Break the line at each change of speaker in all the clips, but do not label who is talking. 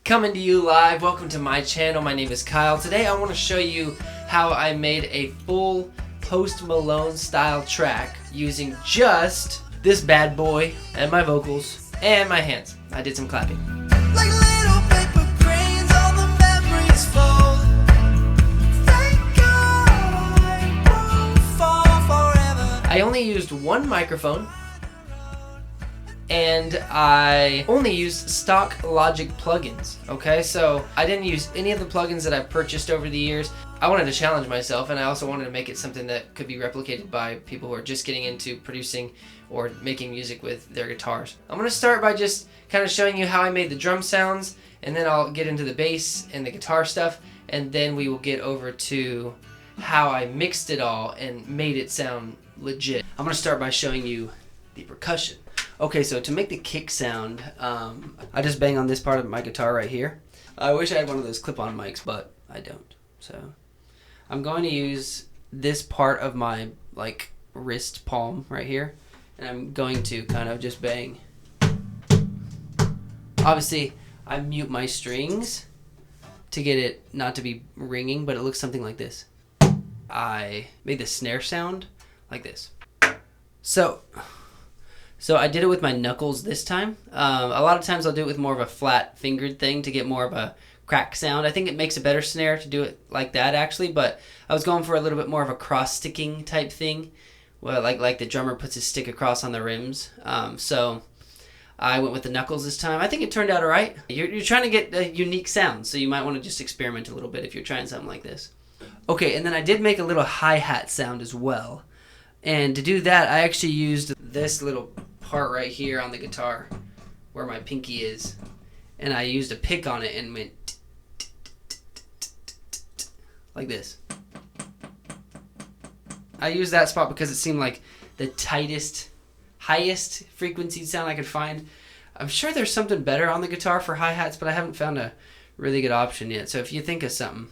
Coming to you live. Welcome to my channel. My name is Kyle. Today I want to show you how I made a full Post Malone style track using just this bad boy and my vocals and my hands. I did some clapping.
Like little paper cranes, all the memories fold. Thank God I won't fall forever.
I only used one microphone and I only used stock Logic plugins, okay? So I didn't use any of the plugins that I've purchased over the years. I wanted to challenge myself, and I also wanted to make it something that could be replicated by people who are just getting into producing or making music with their guitars. I'm gonna start by just kind of showing you how I made the drum sounds, and then I'll get into the bass and the guitar stuff, and then we will get over to how I mixed it all and made it sound legit. I'm gonna start by showing you the percussion. Okay, so to make the kick sound, I just bang on this part of my guitar right here. I wish I had one of those clip-on mics, but I don't. So I'm going to use this part of my wrist palm right here, and I'm going to kind of just bang. Obviously, I mute my strings to get it not to be ringing, but it looks something like this. I made the snare sound like this. So I did it with my knuckles this time. A lot of times I'll do it with more of a flat fingered thing to get more of a crack sound. I think it makes a better snare to do it like that actually, but I was going for a little bit more of a cross sticking type thing. Well, like the drummer puts his stick across on the rims. So I went with the knuckles this time. I think it turned out alright. You're trying to get a unique sound, so you might want to just experiment a little bit if you're trying something like this. Okay, and then I did make a little hi-hat sound as well. And to do that, I actually used this little part right here on the guitar where my pinky is, and I used a pick on it and went like this. I used that spot because it seemed like the highest frequency sound I could find. I'm sure there's something better on the guitar for hi-hats, but I haven't found a really good option yet. So if you think of something,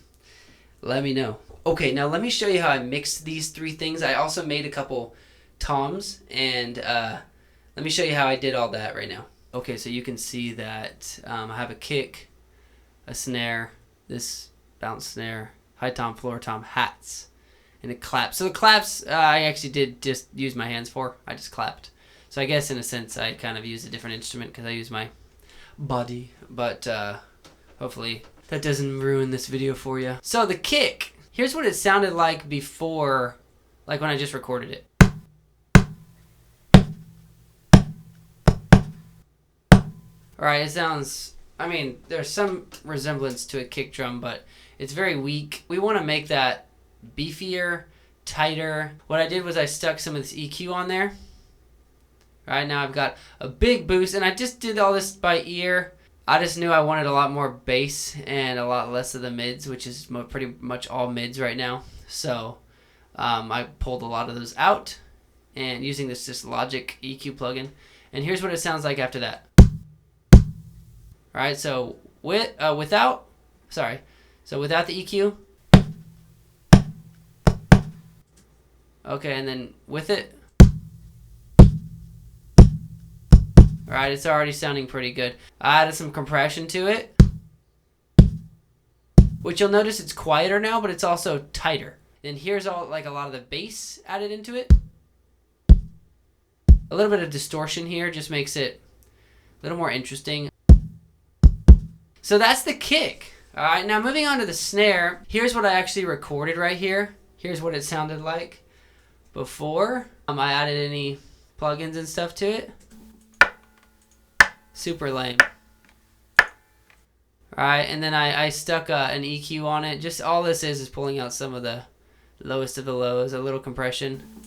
let me know. Okay, now let me show you how I mixed these three things. I also made a couple toms, and let me show you how I did all that right now. Okay, so you can see that I have a kick, a snare, this bounce snare, high tom, floor tom, hats, and it claps. So the claps I actually did just use my hands for. I just clapped. So I guess in a sense I kind of used a different instrument because I used my body, but hopefully that doesn't ruin this video for you. So the kick, here's what it sounded like before, like when I just recorded it. Alright, it sounds, I mean, there's some resemblance to a kick drum, but it's very weak. We want to make that beefier, tighter. What I did was I stuck some of this EQ on there. Alright, now I've got a big boost, and I just did all this by ear. I just knew I wanted a lot more bass and a lot less of the mids, which is pretty much all mids right now. So I pulled a lot of those out, and using this Logic EQ plugin. And here's what it sounds like after that. Alright, so without the EQ. Okay, and then with it. Alright, it's already sounding pretty good. I added some compression to it, which you'll notice it's quieter now, but it's also tighter. And here's all a lot of the bass added into it. A little bit of distortion here just makes it a little more interesting. So that's the kick. Alright, now moving on to the snare. Here's what I actually recorded right here. Here's what it sounded like before I added any plugins and stuff to it. Super lame. Alright, and then I stuck an EQ on it. Just all this is pulling out some of the lowest of the lows, a little compression.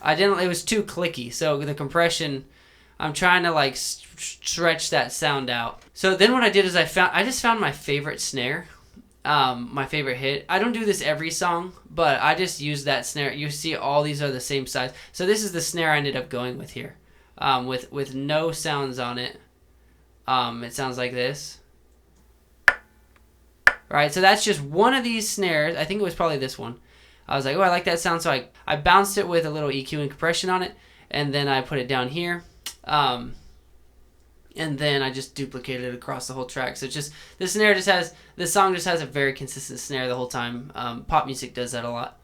It was too clicky, so the compression, I'm trying to stretch that sound out. So then what I did is I just found my favorite snare, my favorite hit. I don't do this every song, but I just use that snare. You see all these are the same size. So this is the snare I ended up going with here, with no sounds on it. It sounds like this. Alright, so that's just one of these snares. I think it was probably this one. I was like, oh, I like that sound, so I bounced it with a little EQ and compression on it, and then I put it down here. And then I just duplicated it across the whole track. So it's just the song just has a very consistent snare the whole time. Pop music does that a lot,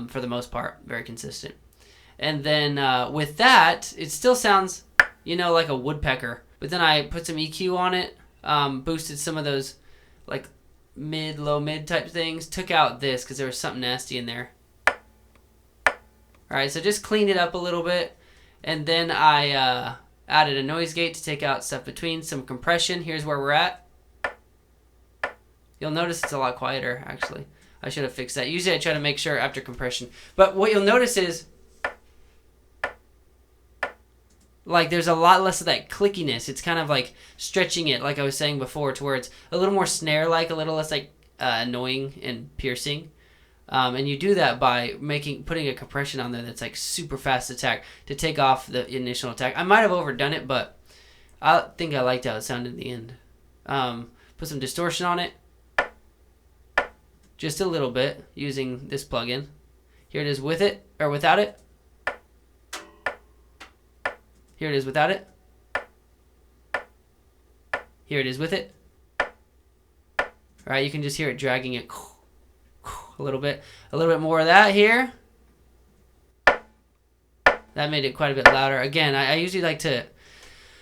for the most part, very consistent. And then with that, it still sounds, like a woodpecker. But then I put some EQ on it, boosted some of those like low mid type things, took out this because there was something nasty in there. Alright, so just cleaned it up a little bit, and then I added a noise gate to take out stuff between, some compression. Here's where we're at. You'll notice it's a lot quieter, actually. I should have fixed that. Usually I try to make sure after compression. But what you'll notice is, like, there's a lot less of that clickiness. It's kind of like stretching it, like I was saying before, to where it's a little more snare-like, a little less like annoying and piercing. And you do that by putting a compression on there that's like super fast attack to take off the initial attack. I might have overdone it, but I think I liked how it sounded in the end. Put some distortion on it, just a little bit, using this plugin. Here it is with it, or without it. Here it is without it. Here it is with it. Alright, you can just hear it dragging it a little bit more of that here. That made it quite a bit louder. Again, I usually like to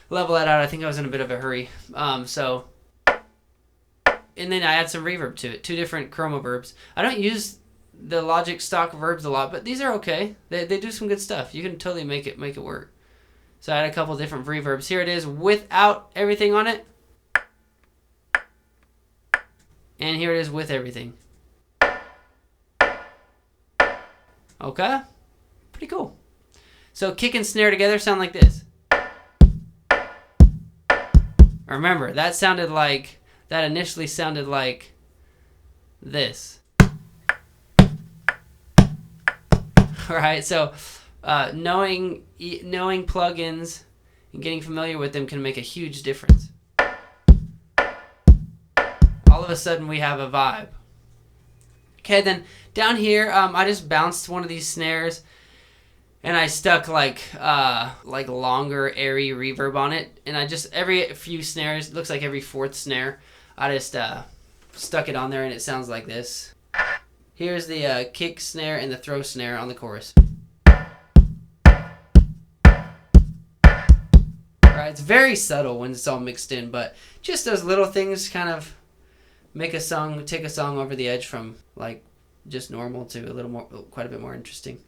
level that out. I think I was in a bit of a hurry. And then I add some reverb to it. 2 different chroma verbs. I don't use the Logic stock verbs a lot, but these are okay. They do some good stuff. You can totally make it work. So I had a couple different reverbs. Here it is without everything on it. And here it is with everything. Okay? Pretty cool. So kick and snare together sound like this. Remember, that initially sounded like this. Alright, so knowing plugins and getting familiar with them can make a huge difference. All of a sudden we have a vibe. Okay, then down here, I just bounced one of these snares, and I stuck like longer, airy reverb on it. And I just, every few snares, looks like every 4th snare, I just stuck it on there, and it sounds like this. Here's the kick snare and the throw snare on the chorus. Alright, it's very subtle when it's all mixed in, but just those little things kind of take a song over the edge from like just normal to quite a bit more interesting.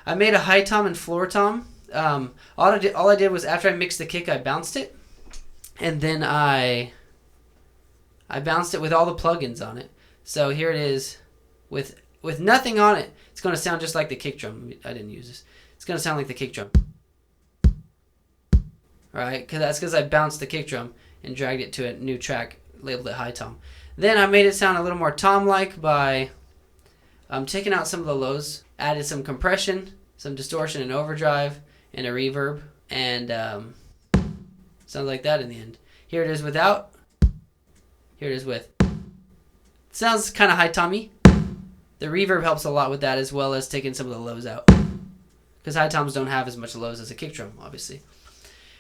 I made a high tom and floor tom. All I did was, after I mixed the kick, I bounced it, and then I bounced it with all the plugins on it. So here it is with nothing on it. It's going to sound just like the kick drum. I didn't use this. It's going to sound like the kick drum. Alright, that's because I bounced the kick drum and dragged it to a new track, labeled it high tom. Then I made it sound a little more tom-like by taking out some of the lows, added some compression, some distortion and overdrive, and a reverb, and sounds like that in the end. Here it is without. Here it is with. It sounds kind of high-tommy. The reverb helps a lot with that, as well as taking some of the lows out, because high toms don't have as much lows as a kick drum, obviously.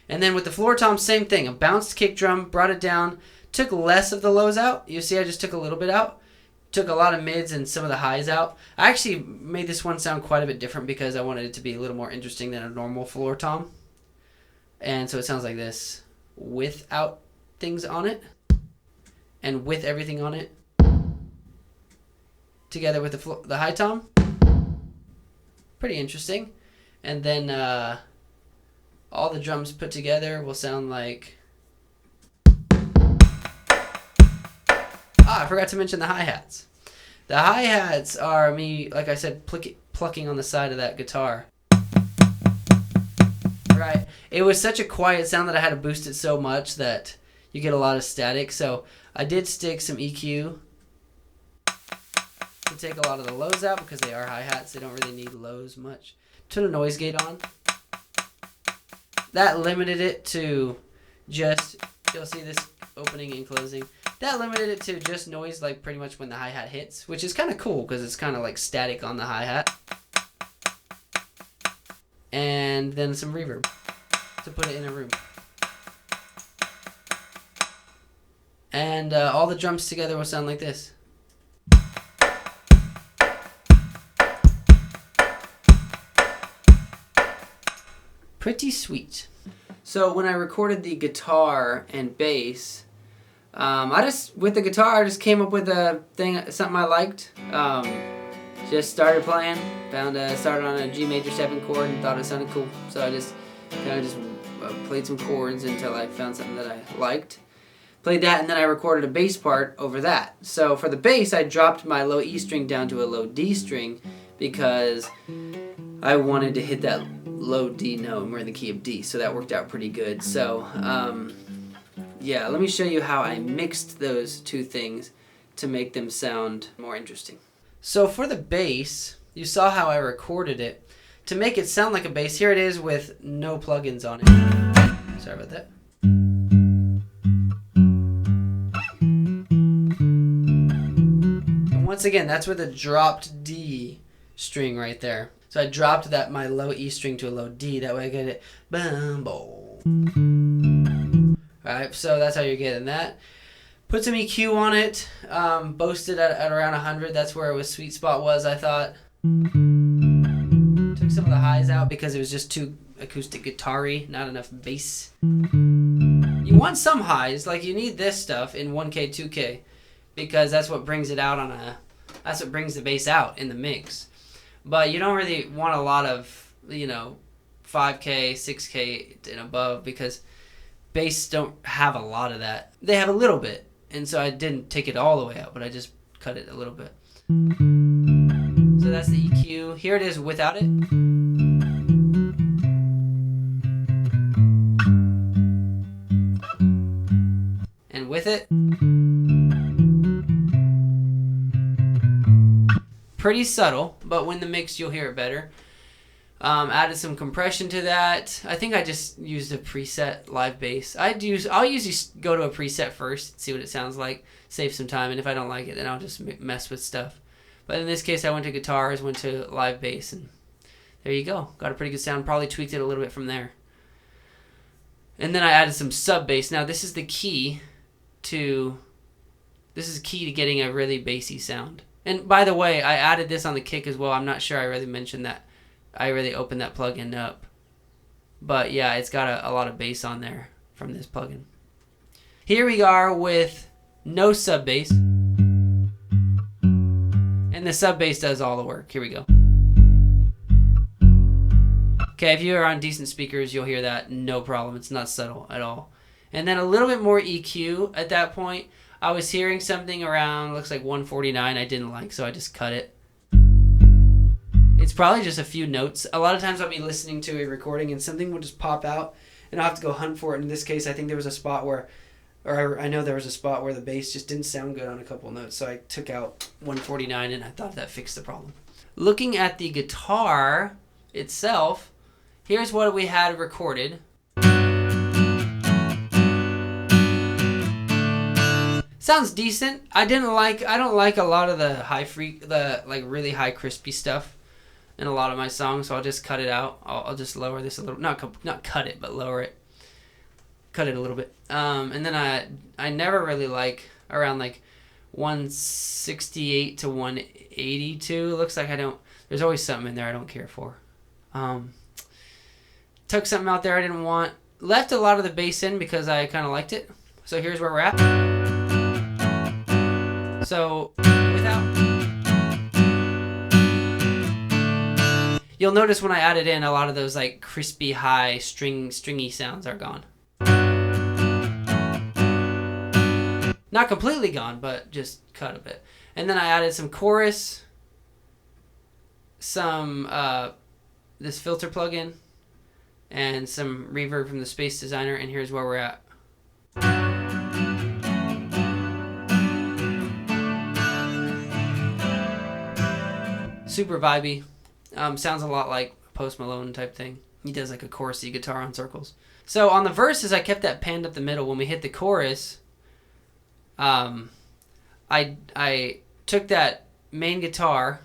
And then with the floor tom, same thing. A bounced kick drum, brought it down, took less of the lows out. You see I just took a little bit out. Took a lot of mids and some of the highs out. I actually made this one sound quite a bit different because I wanted it to be a little more interesting than a normal floor tom. And so it sounds like this, without things on it and with everything on it, together with the high tom. Pretty interesting. And then all the drums put together will sound like... I forgot to mention the hi-hats. The hi-hats are me, like I said, plucking on the side of that guitar. Right. It was such a quiet sound that I had to boost it so much that you get a lot of static. So I did stick some EQ to take a lot of the lows out, because they are hi-hats. They don't really need lows much. Turn the noise gate on. That limited it to just, you'll see this opening and closing. That limited it to just noise, like pretty much when the hi-hat hits, which is kind of cool because it's kind of like static on the hi-hat. And then some reverb to put it in a room. And all the drums together will sound like this. Pretty sweet. So when I recorded the guitar and bass, with the guitar, I just came up with something I liked. Just started playing, started on a G major 7 chord and thought it sounded cool. So I just kind of played some chords until I found something that I liked. Played that, and then I recorded a bass part over that. So for the bass, I dropped my low E string down to a low D string because I wanted to hit that low D note, and we're in the key of D, so that worked out pretty good. So yeah, let me show you how I mixed those two things to make them sound more interesting. So for the bass, you saw how I recorded it. To make it sound like a bass, here it is with no plugins on it. Sorry about that. And once again, that's with a dropped D string right there. So I dropped my low E string to a low D. That way I get it. Bam, boom. Alright, so that's how you're getting that. Put some EQ on it. Boasted at around 100. That's where it sweet spot was, I thought. Took some of the highs out because it was just too acoustic guitar-y, not enough bass. You want some highs, like you need this stuff in 1K, 2K, because that's what brings it out that's what brings the bass out in the mix. But you don't really want a lot of, 5K, 6K and above, because bass don't have a lot of that. They have a little bit, and so I didn't take it all the way out, but I just cut it a little bit. So that's the EQ. Here it is without it. And with it. Pretty subtle, but when the mix you'll hear it better. Added some compression to that. I think I just used a preset live bass. I'll usually go to a preset first, see what it sounds like, save some time, and if I don't like it, then I'll just mess with stuff. But in this case, I went to guitars, went to live bass, and there you go. Got a pretty good sound. Probably tweaked it a little bit from there. And then I added some sub bass. Now this is the key to getting a really bassy sound. And by the way, I added this on the kick as well. I'm not sure I really mentioned that. I really opened that plugin up. But yeah, it's got a lot of bass on there from this plugin. Here we are with no sub bass. And the sub bass does all the work. Here we go. Okay, if you're on decent speakers, you'll hear that no problem. It's not subtle at all. And then a little bit more EQ at that point. I was hearing something around, looks like 149 I didn't like, so I just cut it. It's probably just a few notes. A lot of times I'll be listening to a recording and something will just pop out and I'll have to go hunt for it. In this case, I think there was a spot where the bass just didn't sound good on a couple notes, so I took out 149 and I thought that fixed the problem. Looking at the guitar itself, here's what we had recorded. Sounds decent. I don't like a lot of the really high crispy stuff in a lot of my songs, so I'll just cut it out. I'll just lower this a little, not cut it, but lower it. Cut it a little bit. And then I never really like around like 168 to 182. It looks like there's always something in there I don't care for. Took something out there I didn't want. Left a lot of the bass in because I kind of liked it. So here's where we're at. So, you'll notice when I added in, a lot of those like crispy, high, stringy sounds are gone. Not completely gone, but just cut a bit. And then I added some chorus, some this filter plugin, and some reverb from the Space Designer, and here's where we're at. Super vibey. Sounds a lot like Post Malone type thing. He does like a chorusy guitar on circles. So on the verses, I kept that panned up the middle. When we hit the chorus, I took that main guitar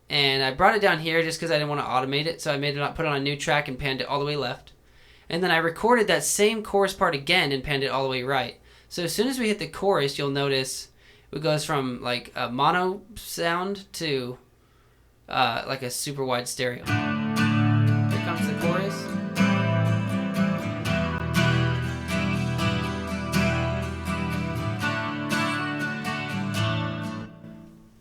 and I brought it down here just because I didn't want to automate it. So I put it on a new track and panned it all the way left. And then I recorded that same chorus part again and panned it all the way right. So as soon as we hit the chorus, you'll notice it goes from like a mono sound to like a super wide stereo. Here comes the chorus.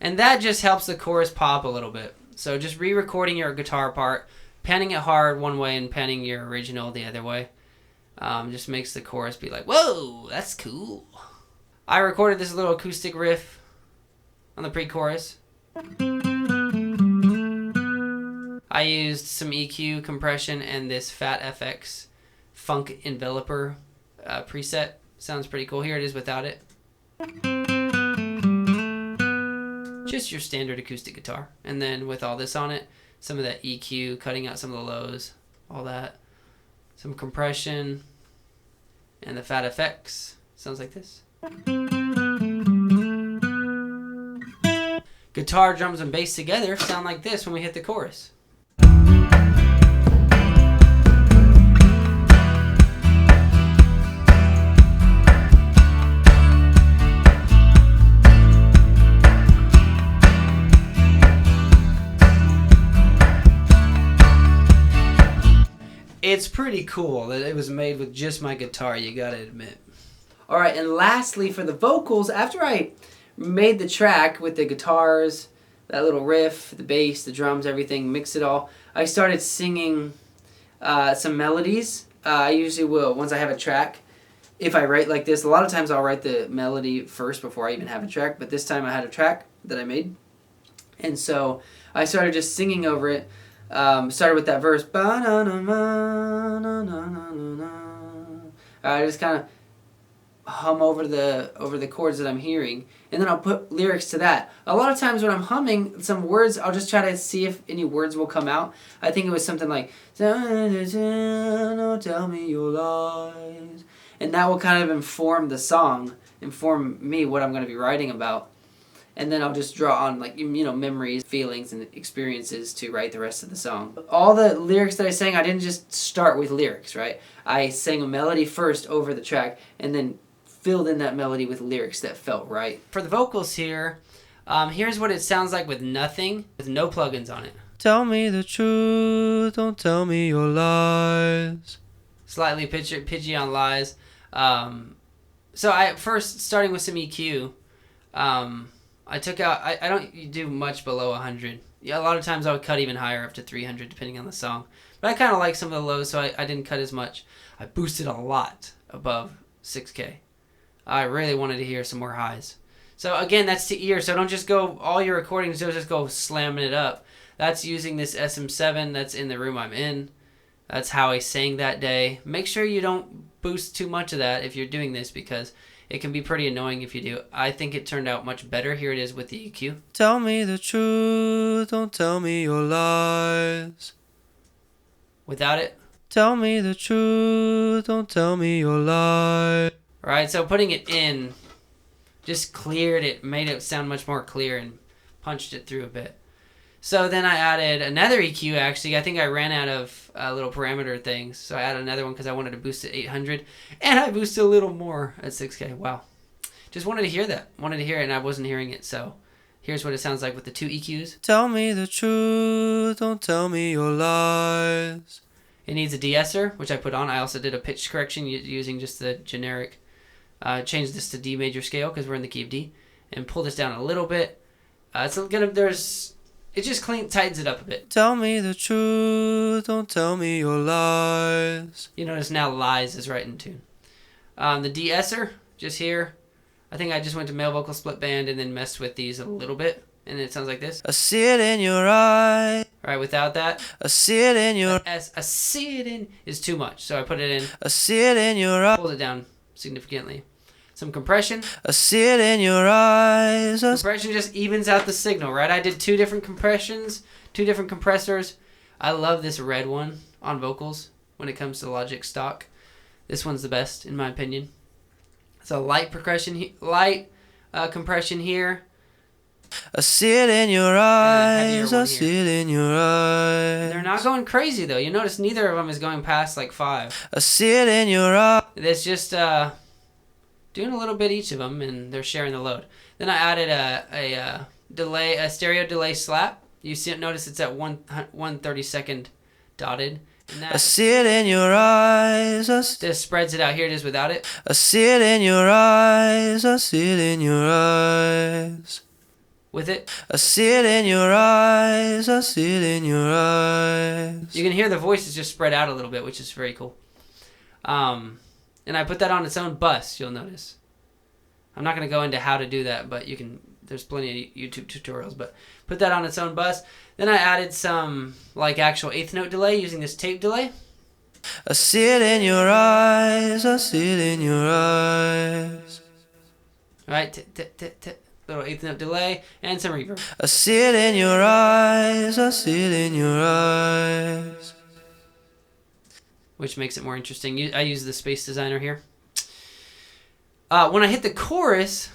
And that just helps the chorus pop a little bit. So just re-recording your guitar part, panning it hard one way and panning your original the other way, just makes the chorus be like, whoa, that's cool. I recorded this little acoustic riff on the pre-chorus. I used some EQ, compression, and this Fat FX Funk Enveloper preset. Sounds pretty cool. Here it is without it. Just your standard acoustic guitar. And then with all this on it, some of that EQ, cutting out some of the lows, all that. Some compression, and the Fat FX. Sounds like this. Guitar, drums, and bass together sound like this when we hit the chorus. It's pretty cool that it was made with just my guitar, you gotta admit. Alright, and lastly for the vocals, after I made the track with the guitars, that little riff, the bass, the drums, everything, mix it all, I started singing some melodies. I usually will, once I have a track, if I write like this, a lot of times I'll write the melody first before I even have a track, but this time I had a track that I made. And so I started just singing over it. Started with that verse. I just kind of hum over the chords that I'm hearing, and then I'll put lyrics to that. A lot of times when I'm humming some words, I'll just try to see if any words will come out. I think it was something like "Don't tell me your lies," and that will kind of inform the song, inform me what I'm going to be writing about. And then I'll just draw on, like, memories, feelings, and experiences to write the rest of the song. All the lyrics that I sang, I didn't just start with lyrics, right? I sang a melody first over the track, and then filled in that melody with lyrics that felt right. For the vocals here, here's what it sounds like with nothing, with no plugins on it. Tell me the truth, don't tell me your lies. Slightly pitchy on lies. So I first, starting with some EQ, I took out, I don't do much below 100. Yeah, a lot of times I would cut even higher, up to 300, depending on the song. But I kind of like some of the lows, so I didn't cut as much. I boosted a lot above 6K. I really wanted to hear some more highs. So again, that's to ear, so don't just go, all your recordings, don't just go slamming it up. That's using this SM7 that's in the room I'm in. That's how I sang that day. Make sure you don't boost too much of that if you're doing this, because it can be pretty annoying if you do. I think it turned out much better. Here it is with the EQ. Tell me the truth, don't tell me your lies. Without it. Tell me the truth, don't tell me your lies. Alright, so putting it in just cleared it, made it sound much more clear and punched it through a bit. So then I added another EQ, actually. I think I ran out of little parameter things. So I added another one because I wanted to boost it 800. And I boosted a little more at 6K. Wow. Just wanted to hear that. Wanted to hear it, and I wasn't hearing it. So here's what it sounds like with the two EQs. Tell me the truth, don't tell me your lies. It needs a de-esser, which I put on. I also did a pitch correction using just the generic. Changed this to D major scale because we're in the key of D. And pull this down a little bit. It just tightens it up a bit. Tell me the truth, don't tell me your lies. You notice now lies is right in tune. The de-esser, just here. I think I just went to male vocal split band and then messed with these a little bit. And it sounds like this. I see it in your eye. Alright, without that. I see it in your... I see it in is too much, so I put it in. I see it in your eye. Pulled it down significantly. Some compression. I see it in your eyes. Compression just evens out the signal, right? I did two different compressions, two different compressors. I love this red one on vocals when it comes to Logic stock. This one's the best, in my opinion. So light compression here.
I see it in your eyes, I see it in your eyes.
They're not going crazy though. You notice neither of them is going past like 5.
I see it in your eyes.
It's just doing a little bit each of them, and they're sharing the load. Then I added a stereo delay slap. You see, notice it's at 1/32 dotted. And
I see it in your eyes.
Just spreads it out. Here it is without it.
I see it in your eyes. I see it in your eyes.
With it,
I see it in your eyes. I see it in your eyes.
you can hear the voice is just spread out a little bit, which is very cool. And I put that on its own bus. You'll notice. I'm not going to go into how to do that, but you can. There's plenty of YouTube tutorials, but put that on its own bus. Then I added some like actual eighth note delay using this tape delay.
I see it in your eyes. I see it in your eyes.
All right, little eighth note delay and some reverb.
I see it in your eyes. I see it in your eyes.
Which makes it more interesting. I use the Space Designer here. When I hit the chorus,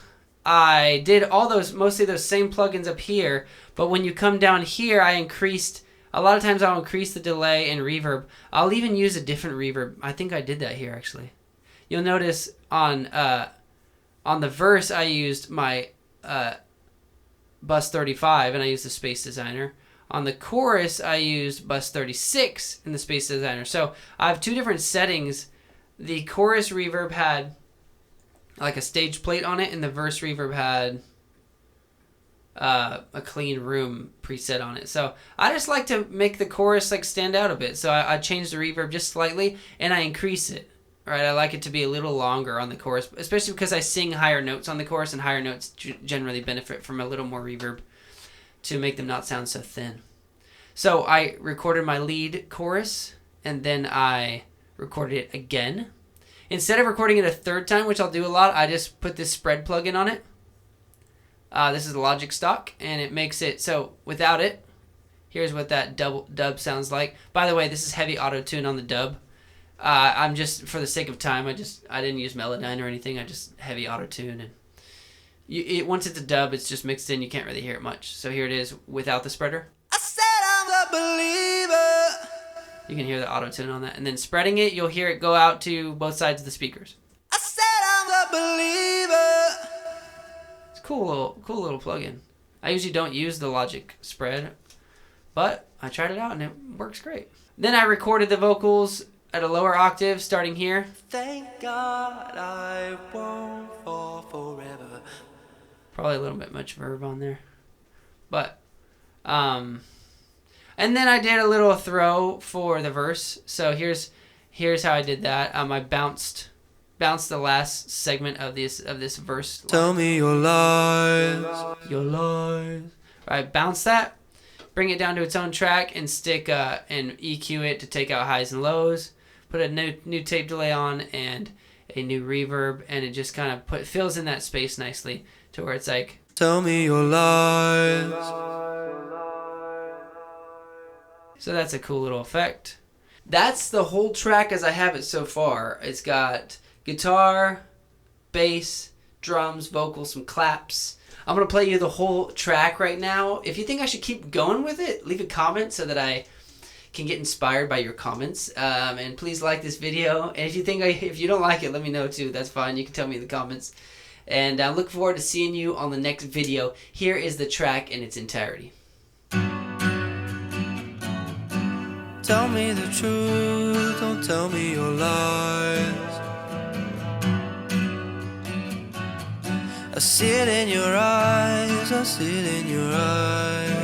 I did mostly those same plugins up here, but when you come down here, I increased, a lot of times I'll increase the delay and reverb. I'll even use a different reverb. I think I did that here actually. You'll notice on the verse I used my bus 35 and I used the Space Designer. On the chorus I used bus 36 in the Space Designer. So I have two different settings. The chorus reverb had like a stage plate on it, and the verse reverb had a clean room preset on it. So I just like to make the chorus like stand out a bit. So I changed the reverb just slightly, and I increase it. Right, I like it to be a little longer on the chorus, especially because I sing higher notes on the chorus, and higher notes generally benefit from a little more reverb to make them not sound so thin. So I recorded my lead chorus, and then I recorded it again. Instead of recording it a third time, which I'll do a lot, I just put this spread plugin on it. This is the Logic stock, and it makes it so without it, here's what that dub sounds like. By the way, this is heavy auto-tune on the dub. I'm just, for the sake of time, I didn't use Melodyne or anything. I just heavy auto-tune, and once it's a dub, it's just mixed in. You can't really hear it much. So here it is without the spreader.
I said I'm the believer.
You can hear the auto-tune on that. And then spreading it, you'll hear it go out to both sides of the speakers.
I said I'm the believer.
It's a cool little plugin. I usually don't use the Logic spread, but I tried it out and it works great. Then I recorded the vocals at a lower octave starting here.
Thank God I won't fall forever.
Probably a little bit much verb on there. But and then I did a little throw for the verse. So here's how I did that. I bounced the last segment of this verse.
Tell me your lies.
Your lies. All right, bounce that. Bring it down to its own track and stick and EQ it to take out highs and lows. Put a new tape delay on and a new reverb, and it just kind of fills in that space nicely to where it's like,
tell me your lies.
So that's a cool little effect. That's the whole track as I have it so far. It's got guitar, bass, drums, vocals, some claps. I'm going to play you the whole track right now. If you think I should keep going with it, leave a comment so that I can get inspired by your comments. And please like this video. And if you don't like it, let me know too. That's fine. You can tell me in the comments. And I look forward to seeing you on the next video. Here is the track in its entirety.
Tell me the truth, don't tell me your lies. I see it in your eyes, I see it in your eyes.